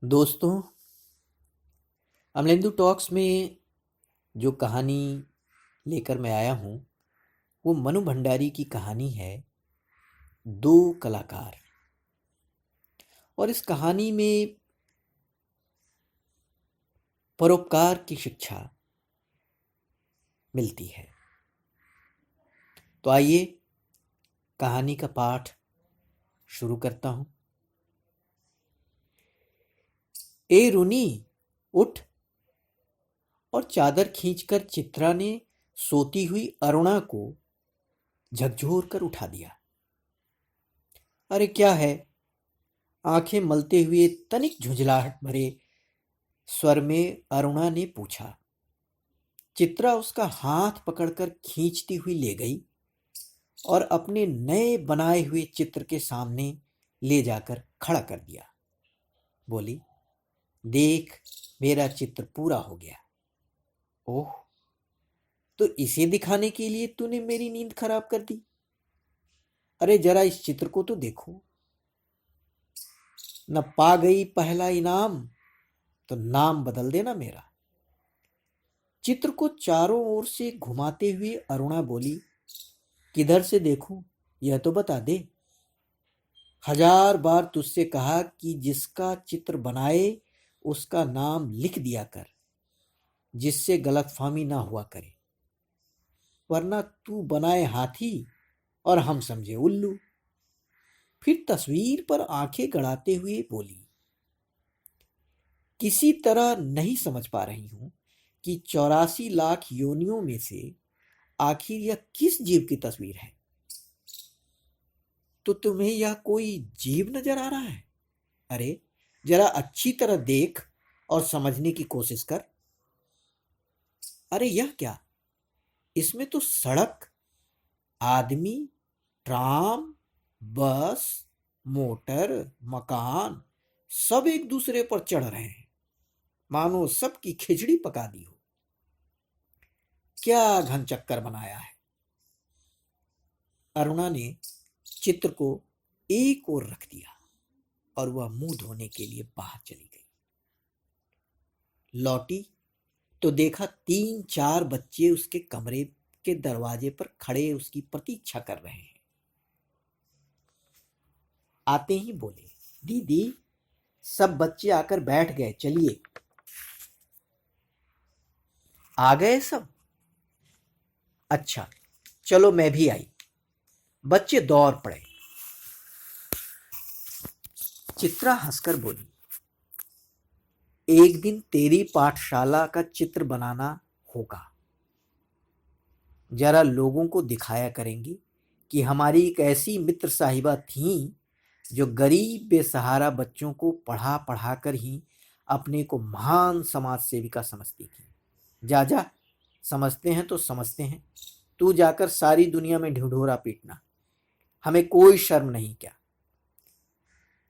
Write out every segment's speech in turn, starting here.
दोस्तों, अमलेंदु टॉक्स में जो कहानी लेकर मैं आया हूँ वो मनु भंडारी की कहानी है। दो कलाकार। और इस कहानी में परोपकार की शिक्षा मिलती है। तो आइए कहानी का पाठ शुरू करता हूँ। ए रूनी, उठ। और चादर खींचकर चित्रा ने सोती हुई अरुणा को झकझोर कर उठा दिया। अरे क्या है? आंखें मलते हुए तनिक झुंझलाहट भरे स्वर में अरुणा ने पूछा। चित्रा उसका हाथ पकड़कर खींचती हुई ले गई और अपने नए बनाए हुए चित्र के सामने ले जाकर खड़ा कर दिया। बोली, देख, मेरा चित्र पूरा हो गया। ओह, तो इसे दिखाने के लिए तूने मेरी नींद खराब कर दी? अरे जरा इस चित्र को तो देखो। न पा गई पहला इनाम तो नाम बदल देना मेरा। चित्र को चारों ओर से घुमाते हुए अरुणा बोली, किधर से देखूं, यह तो बता दे। 1000 बार तुझसे कहा कि जिसका चित्र बनाए उसका नाम लिख दिया कर, जिससे गलतफहमी ना हुआ करे, वरना तू बनाए हाथी और हम समझे उल्लू। फिर तस्वीर पर आंखें गड़ाते हुए बोली, किसी तरह नहीं समझ पा रही हूं कि 84 लाख योनियों में से आखिर यह किस जीव की तस्वीर है। तो तुम्हें यह कोई जीव नजर आ रहा है? अरे जरा अच्छी तरह देख और समझने की कोशिश कर। अरे यह क्या? इसमें तो सड़क, आदमी, ट्राम, बस, मोटर, मकान सब एक दूसरे पर चढ़ रहे हैं, मानो सबकी खिचड़ी पका दी हो। क्या घन चक्कर बनाया है। अरुणा ने चित्र को एक ओर रख दिया और वह मुंह धोने के लिए बाहर चली गई। लौटी तो देखा 3-4 बच्चे उसके कमरे के दरवाजे पर खड़े उसकी प्रतीक्षा कर रहे हैं। आते ही बोले, दीदी, सब बच्चे आकर बैठ गए, चलिए। आ गए सब? अच्छा, चलो मैं भी आई। बच्चे दौड़ पड़े। चित्रा हंसकर बोली, एक दिन तेरी पाठशाला का चित्र बनाना होगा। जरा लोगों को दिखाया करेंगी कि हमारी एक ऐसी मित्र साहिबा थी जो गरीब बेसहारा बच्चों को पढ़ा पढ़ा कर ही अपने को महान समाज सेविका समझती थी। जा जा, समझते हैं तो समझते हैं। तू जाकर सारी दुनिया में ढिढोरा पीटना, हमें कोई शर्म नहीं क्या?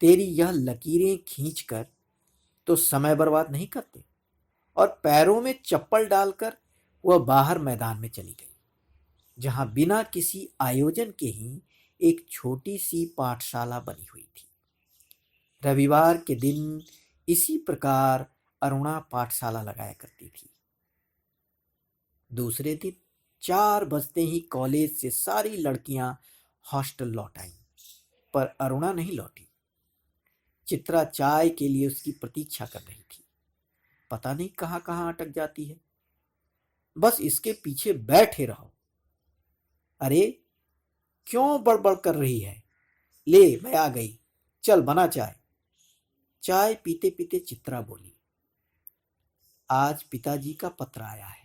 तेरी यह लकीरें खींचकर तो समय बर्बाद नहीं करते। और पैरों में चप्पल डालकर वह बाहर मैदान में चली गई, जहां बिना किसी आयोजन के ही एक छोटी सी पाठशाला बनी हुई थी। रविवार के दिन इसी प्रकार अरुणा पाठशाला लगाया करती थी। दूसरे दिन 4 बजते ही कॉलेज से सारी लड़कियां हॉस्टल लौट आईं, पर अरुणा नहीं लौटी। चित्रा चाय के लिए उसकी प्रतीक्षा कर रही थी। पता नहीं कहां कहां अटक जाती है, बस इसके पीछे बैठे रहो। अरे क्यों बड़बड़ कर रही है? ले, मैं आ गई, चल बना चाय। चाय पीते पीते चित्रा बोली, आज पिताजी का पत्र आया है।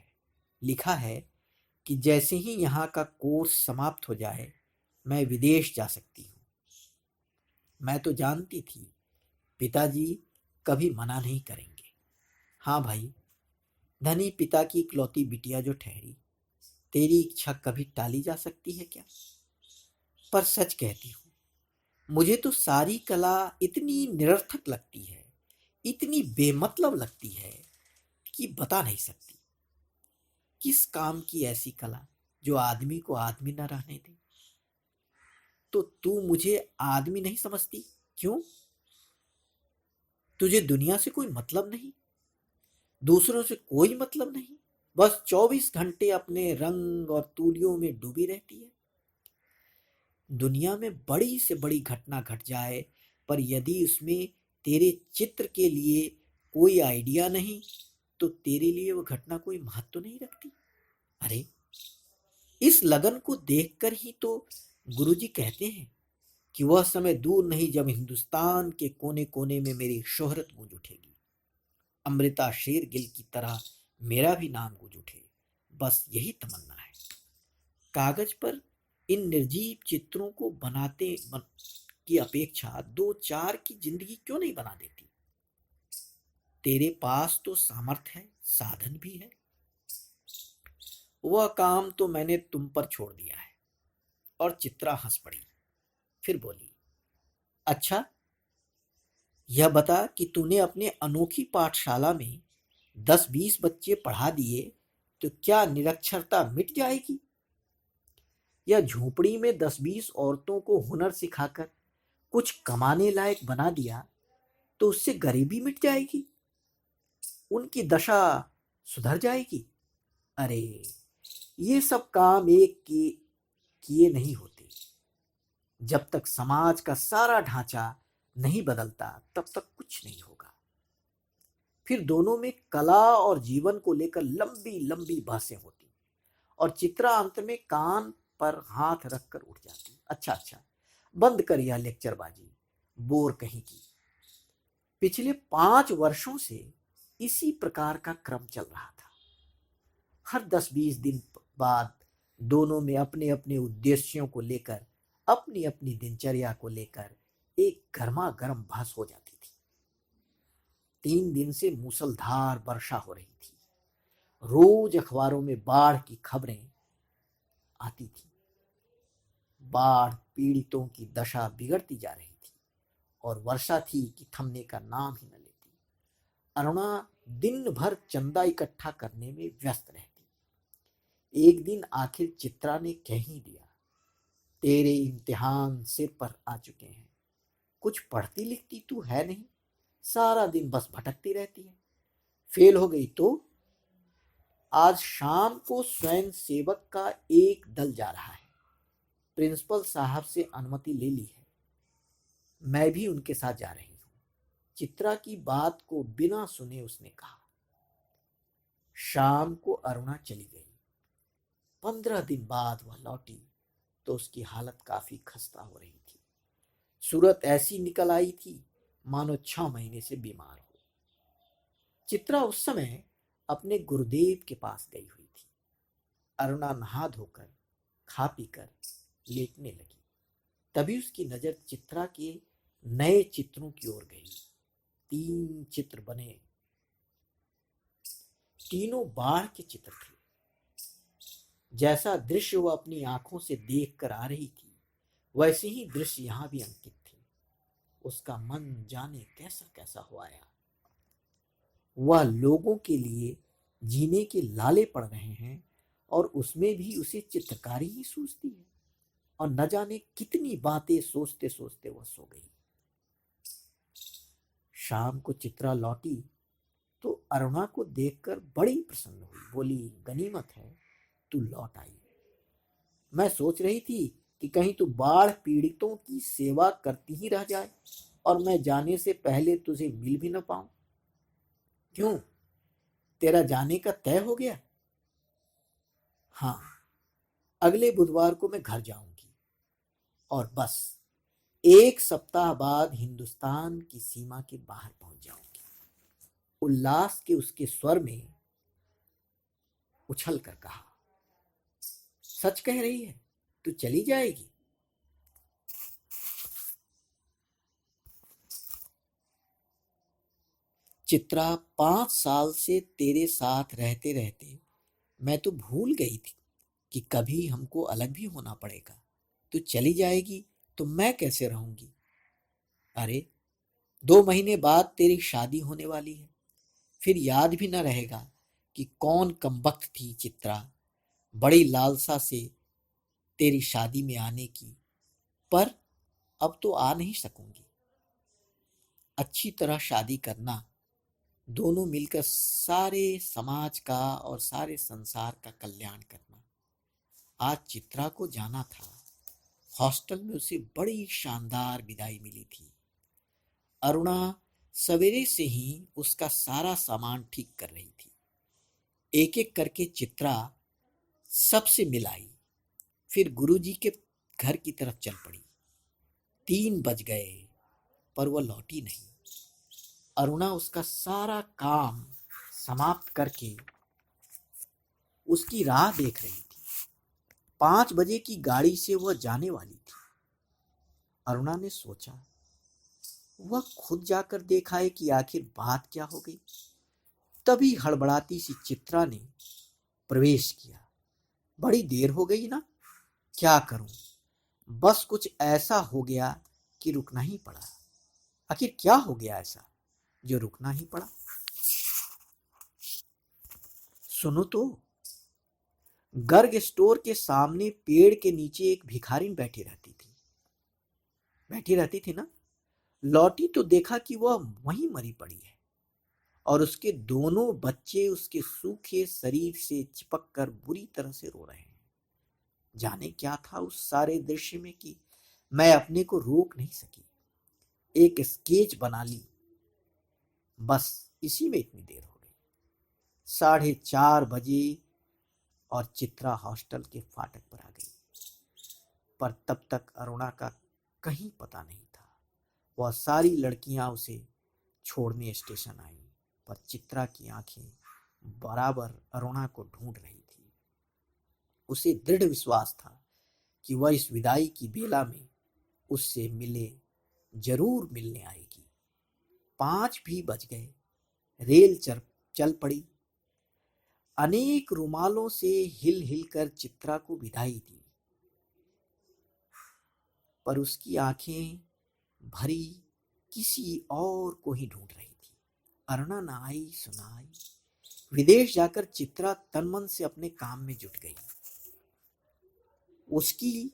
लिखा है कि जैसे ही यहाँ का कोर्स समाप्त हो जाए मैं विदेश जा सकती हूँ। मैं तो जानती थी पिताजी कभी मना नहीं करेंगे। हाँ भाई, धनी पिता की इकलौती बिटिया जो ठहरी, तेरी इच्छा कभी टाली जा सकती है क्या? पर सच कहती हूँ, मुझे तो सारी कला इतनी निरर्थक लगती है, इतनी बेमतलब लगती है कि बता नहीं सकती। किस काम की ऐसी कला जो आदमी को आदमी न रहने दे? तो तू मुझे आदमी नहीं समझती, क्यों? तुझे दुनिया से कोई मतलब नहीं, दूसरों से कोई मतलब नहीं, बस 24 घंटे अपने रंग और तूलियों में डूबी रहती है। दुनिया में बड़ी से बड़ी घटना घट जाए, पर यदि उसमें तेरे चित्र के लिए कोई आइडिया नहीं, तो तेरे लिए वो घटना कोई महत्व नहीं रखती। अरे, इस लगन को देखकर ही तो गुरुजी कहते हैं कि वह समय दूर नहीं जब हिंदुस्तान के कोने कोने में मेरी शोहरत गूंज उठेगी। अमृता शेरगिल की तरह मेरा भी नाम गूंज उठे, बस यही तमन्ना है। कागज पर इन निर्जीव चित्रों को की अपेक्षा दो चार की जिंदगी क्यों नहीं बना देती? तेरे पास तो सामर्थ्य है, साधन भी है। वह काम तो मैंने तुम पर छोड़ दिया है। और चित्रा हंस पड़ी। फिर बोली, अच्छा, यह बता कि तूने अपने अनोखी पाठशाला में 10-20 बच्चे पढ़ा दिए तो क्या निरक्षरता मिट जाएगी? या झोपड़ी में 10-20 औरतों को हुनर सिखाकर कुछ कमाने लायक बना दिया तो उससे गरीबी मिट जाएगी, उनकी दशा सुधर जाएगी? अरे, ये सब काम एक के किए नहीं होते। जब तक समाज का सारा ढांचा नहीं बदलता तब तक कुछ नहीं होगा। फिर दोनों में कला और जीवन को लेकर लंबी लंबी बहसें होती और चित्रा अंत में कान पर हाथ रखकर उठ जाती। अच्छा अच्छा, बंद कर यह लेक्चरबाजी, बोर कहीं की। पिछले 5 वर्षों से इसी प्रकार का क्रम चल रहा था। हर 10-20 दिन बाद दोनों में अपने अपने उद्देश्यों को लेकर, अपनी अपनी दिनचर्या को लेकर एक गर्मा गर्म बहस हो जाती थी। 3 दिन से मूसलधार वर्षा हो रही थी। रोज अखबारों में बाढ़ की खबरें आती थी। बाढ़ पीड़ितों की दशा बिगड़ती जा रही थी और वर्षा थी कि थमने का नाम ही न लेती। अरुणा दिन भर चंदा इकट्ठा करने में व्यस्त रहती। एक दिन आखिर चित्रा ने कह ही दिया, तेरे इम्तिहान सिर पर आ चुके हैं, कुछ पढ़ती लिखती तू है नहीं, सारा दिन बस भटकती रहती है। फेल हो गई तो? आज शाम को स्वयं सेवक का एक दल जा रहा है। प्रिंसिपल साहब से अनुमति ले ली है, मैं भी उनके साथ जा रही हूं। चित्रा की बात को बिना सुने उसने कहा। शाम को अरुणा चली गई। 15 दिन बाद वह लौटी तो उसकी हालत काफी खस्ता हो रही थी। सूरत ऐसी निकल आई थी मानो 6 महीने से बीमार हो। चित्रा उस समय अपने गुरुदेव के पास गई हुई थी। अरुणा नहा धोकर खा पीकर लेटने लगी। तभी उसकी नजर चित्रा के नए चित्रों की ओर गई। 3 चित्र बने, तीनों बाढ़ के चित्र थे। जैसा दृश्य वह अपनी आंखों से देख कर आ रही थी, वैसे ही दृश्य यहां भी अंकित थे। उसका मन जाने कैसा कैसा हो आया। वह लोगों के लिए जीने के लाले पड़ रहे हैं और उसमें भी उसे चित्रकारी ही सूझती है। और न जाने कितनी बातें सोचते सोचते वह सो गई। शाम को चित्रा लौटी तो अरुणा को देखकर बड़ी प्रसन्न हुई। बोली, गनीमत है तू लौट आई। मैं सोच रही थी कि कहीं तू बाढ़ पीड़ितों की सेवा करती ही रह जाए और मैं जाने से पहले तुझे मिल भी न पाऊं। क्यों, तेरा जाने का तय हो गया? हाँ, अगले बुधवार को मैं घर जाऊंगी और बस 1 सप्ताह बाद हिंदुस्तान की सीमा के बाहर पहुंच जाऊंगी। उल्लास के उसके स्वर में उछल कर कहा, सच कह रही है, तू चली जाएगी? चित्रा, 5 साल से तेरे साथ रहते रहते मैं तो भूल गई थी कि कभी हमको अलग भी होना पड़ेगा। तू चली जाएगी तो मैं कैसे रहूंगी? अरे, 2 महीने बाद तेरी शादी होने वाली है। फिर याद भी न रहेगा कि कौन कमबख्त थी चित्रा, बड़ी लालसा से तेरी शादी में आने की, पर अब तो आ नहीं सकूंगी। अच्छी तरह शादी करना, दोनों मिलकर सारे समाज का और सारे संसार का कल्याण करना। आज चित्रा को जाना था। हॉस्टल में उसे बड़ी शानदार विदाई मिली थी। अरुणा सवेरे से ही उसका सारा सामान ठीक कर रही थी। एक एक करके चित्रा सबसे मिलाई, फिर गुरुजी के घर की तरफ चल पड़ी। 3 बज गए पर वह लौटी नहीं। अरुणा उसका सारा काम समाप्त करके उसकी राह देख रही थी। 5 बजे की गाड़ी से वह जाने वाली थी। अरुणा ने सोचा वह खुद जाकर देखा है कि आखिर बात क्या हो गई। तभी हड़बड़ाती सी चित्रा ने प्रवेश किया। बड़ी देर हो गई ना, क्या करूं, बस कुछ ऐसा हो गया कि रुकना ही पड़ा। आखिर क्या हो गया ऐसा जो रुकना ही पड़ा? सुनो तो। गर्ग स्टोर के सामने पेड़ के नीचे एक भिखारिन बैठी रहती थी ना। लौटी तो देखा कि वह वहीं मरी पड़ी है और उसके दोनों बच्चे उसके सूखे शरीर से चिपक कर बुरी तरह से रो रहे हैं। जाने क्या था उस सारे दृश्य में कि मैं अपने को रोक नहीं सकी। एक स्केच बना ली, बस इसी में इतनी देर हो गई। 4:30 बजे और चित्रा हॉस्टल के फाटक पर आ गई। पर तब तक अरुणा का कहीं पता नहीं था। वह सारी लड़कियां उसे छोड़ने स्टेशन आई, पर चित्रा की आंखें बराबर अरुणा को ढूंढ रही थी। उसे दृढ़ विश्वास था कि वह इस विदाई की बेला में उससे जरूर मिलने आएगी। 5 भी बज गए। रेल चल पड़ी। अनेक रुमालों से हिल हिल कर चित्रा को विदाई दी, पर उसकी आंखें भरी किसी और को ही ढूंढ रही थी। अरुणा न आई सुनाई। विदेश जाकर चित्रा तन मन से अपने काम में जुट गई। उसकी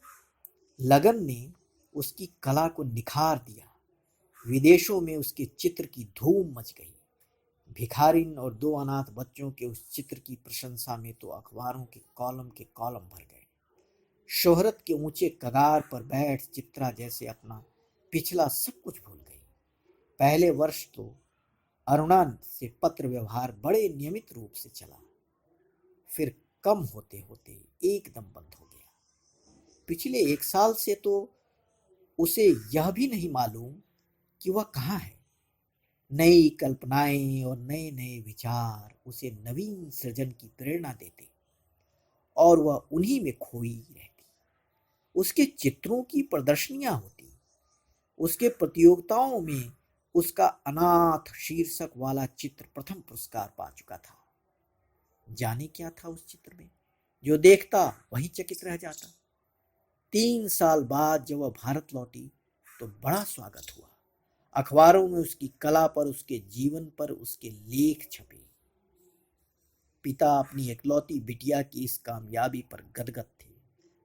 लगन ने उसकी कला को निखार दिया। विदेशों में उसके चित्र की धूम मच गई। भिखारिन और 2 अनाथ बच्चों के उस चित्र की प्रशंसा में तो अखबारों के कॉलम भर गए। शोहरत के ऊंचे कगार पर बैठ चित्रा जैसे अपना पिछला सब कुछ भूल गई। पहले वर्ष तो अरुणा से पत्र व्यवहार बड़े नियमित रूप से चला, फिर कम होते होते एकदम बंद हो गया। पिछले 1 साल से तो उसे यह भी नहीं मालूम कि वह कहाँ है। नई कल्पनाएं और नए नए विचार उसे नवीन सृजन की प्रेरणा देते और वह उन्हीं में खोई रहती। उसके चित्रों की प्रदर्शनियां होती। उसके प्रतियोगिताओं में उसका अनाथ शीर्षक वाला चित्र प्रथम पुरस्कार पा चुका था। जाने क्या था उस चित्र में, जो देखता वही चकित रह जाता। 3 साल बाद जब वह भारत लौटी तो बड़ा स्वागत हुआ। अखबारों में उसकी कला पर, उसके जीवन पर उसके लेख छपे। पिता अपनी इकलौती बिटिया की इस कामयाबी पर गदगद थे।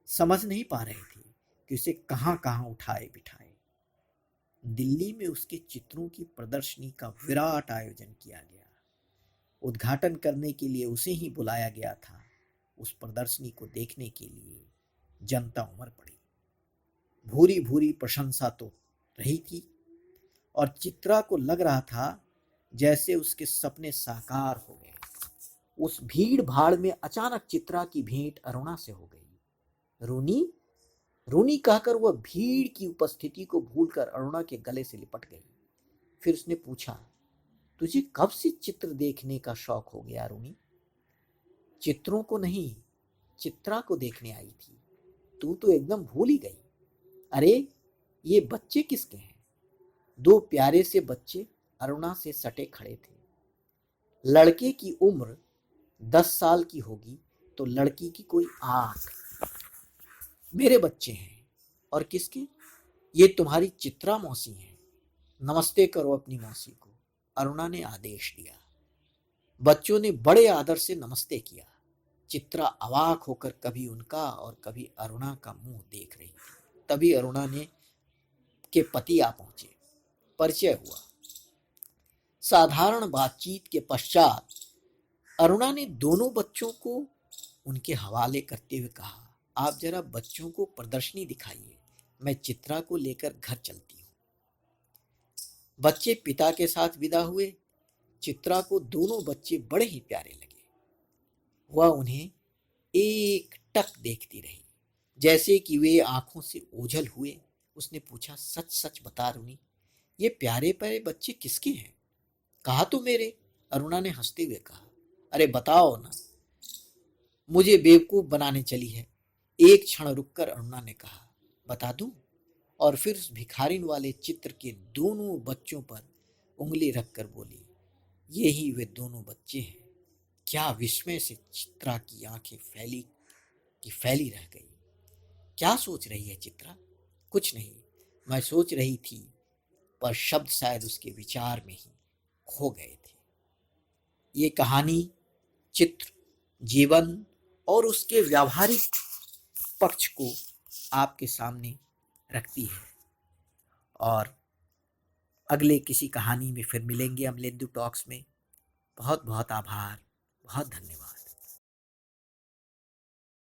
समझ नहीं पा रहे थे कि उसे कहां कहां उठाए बिठाए। दिल्ली में उसके चित्रों की प्रदर्शनी का विराट आयोजन किया गया। उद्घाटन करने के लिए उसे ही बुलाया गया था। उस प्रदर्शनी को देखने के लिए जनता उमड़ पड़ी। भूरी भूरी प्रशंसा तो रही थी और चित्रा को लग रहा था जैसे उसके सपने साकार हो गए। उस भीड़ भाड़ में अचानक चित्रा की भेंट अरुणा से हो गई। रूनी रूनी कहकर वह भीड़ की उपस्थिति को भूलकर अरुणा के गले से लिपट गई। फिर उसने पूछा, तुझे कब से चित्र देखने का शौक हो गया रूनी? चित्रों को नहीं, चित्रा को देखने आई थी। तू तो एकदम भूल ही गई। अरे ये बच्चे किसके हैं? 2 प्यारे से बच्चे अरुणा से सटे खड़े थे। लड़के की उम्र 10 साल की होगी तो लड़की की कोई 8। मेरे बच्चे हैं। और किसके? ये तुम्हारी चित्रा मौसी हैं। नमस्ते करो अपनी मौसी को, अरुणा ने आदेश दिया। बच्चों ने बड़े आदर से नमस्ते किया। चित्रा अवाक होकर कभी उनका और कभी अरुणा का मुंह देख रही थी। तभी अरुणा के पति आ पहुंचे। परिचय हुआ। साधारण बातचीत के पश्चात अरुणा ने दोनों बच्चों को उनके हवाले करते हुए कहा, आप जरा बच्चों को प्रदर्शनी दिखाइए, मैं चित्रा को लेकर घर चलती हूँ। बच्चे पिता के साथ विदा हुए। चित्रा को दोनों बच्चे बड़े ही प्यारे लगे। वह उन्हें एक टक देखती रही, जैसे कि वे आंखों से ओझल हुए। उसने पूछा, सच सच बता रुनी, ये प्यारे प्यारे बच्चे किसके हैं? कहा तो मेरे, अरुणा ने हंसते हुए कहा। अरे बताओ ना, मुझे बेवकूफ बनाने चली है। एक क्षण रुककर अरुणा ने कहा, बता दूं? और फिर उस भिखारिन वाले चित्र के दोनों बच्चों पर उंगली रखकर बोली, ये ही वे दोनों बच्चे हैं। क्या विस्मय से चित्रा की आंखें फैली रह गई। क्या सोच रही है चित्रा? कुछ नहीं, मैं सोच रही थी, पर शब्द शायद उसके विचार में ही खो गए थे। ये कहानी चित्र, जीवन और उसके व्यावहारिक पक्ष को आपके सामने रखती है। और अगले किसी कहानी में फिर मिलेंगे अमलेंदु टॉक्स में। बहुत बहुत आभार, बहुत धन्यवाद।